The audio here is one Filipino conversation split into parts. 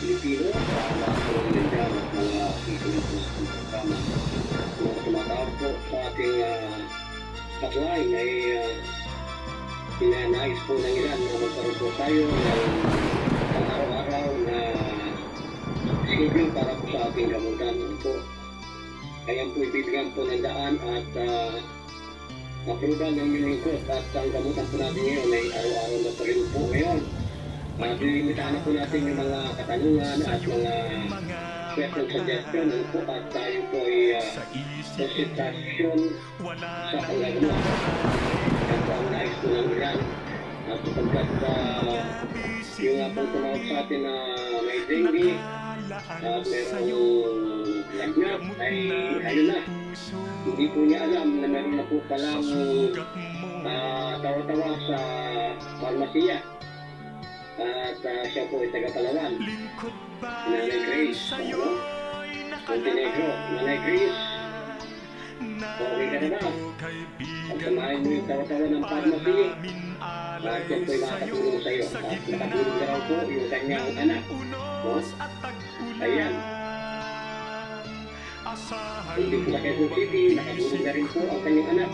Pilipino sa lahat po ng nandiyan at mga kikinig po sa ating programa. Kung tumatawag po sa ating hotline ay pinanais po ng ilan na magkaroon po tayo ng araw-araw na schedule para po sa ating gamutan po. Kaya po ibibigyan po ng daan at approval ng inyong lingkod at ang gamutan po natin ngayon ay araw-araw na pa rin po ngayon. Dilimitahan na po natin yung mga katanungan at mga question suggestion po at tayo po ay konsultasyon sa panggagamot. Yan po ang nais po ng ilan at sapagkat yung nga pong tumawag sa atin na may dengue at merong lagnat ay ayun na. Hindi po niya alam na meron na po palang tawa-tawa sa farmasiya. At siya po ay taga-Palawan. Nanay Grace. Montenegro. Nanay Grace. Okay ka na ba? Pagkamahin mo yung tawa-tawa ng pharmacy. At yan po ay makatulong sa iyo. At nakatulong na raw po yung kanyang anak. Ayan. Hindi po sa Quezon City, nakatulong na rin po ang kanyang anak.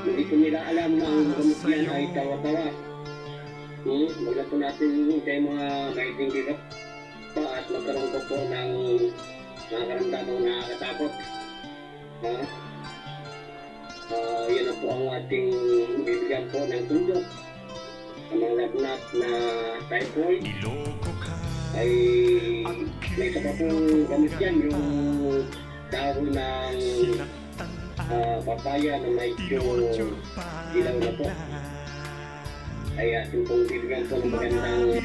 Hindi po nila alam na ang gamot yan ay tawa-tawa. Wala po natin kayo mga naidinggigap pa at magkaroon ko po ng mga karamdamang nakakatakot. Yan na po ang ating bibigyan po ng tundok. Sa mga lagnat na typhoid ay may isa pa pong gamit yan, yung dahon ng papaya na medyo dilaw na po. Ay ating pong bibigyan po ng magandang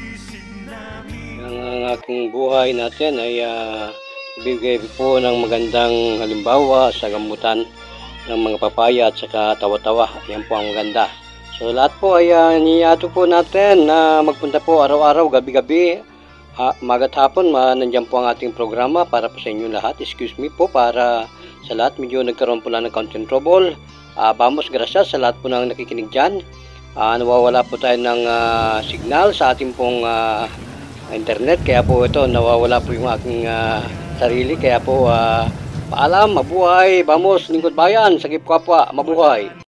ang aking buhay natin ay bibigay po ng magandang halimbawa sa gamutan ng mga papaya at saka tawa-tawa. Yan po ang maganda. So lahat po ay niyato po natin na magpunta po araw-araw, gabi-gabi, magat hapon, nandiyan po ang ating programa para po sa inyo lahat. Excuse me po para sa lahat medyo nagkaroon po lang ng content trouble. Vamos, gracias sa lahat po ng nakikinig dyan. Nawawala po tayo ng signal sa ating pong internet, kaya po ito nawawala po yung aking sarili, kaya po paalam, mabuhay, vamos, lingkod bayan, sagip kapwa, mabuhay.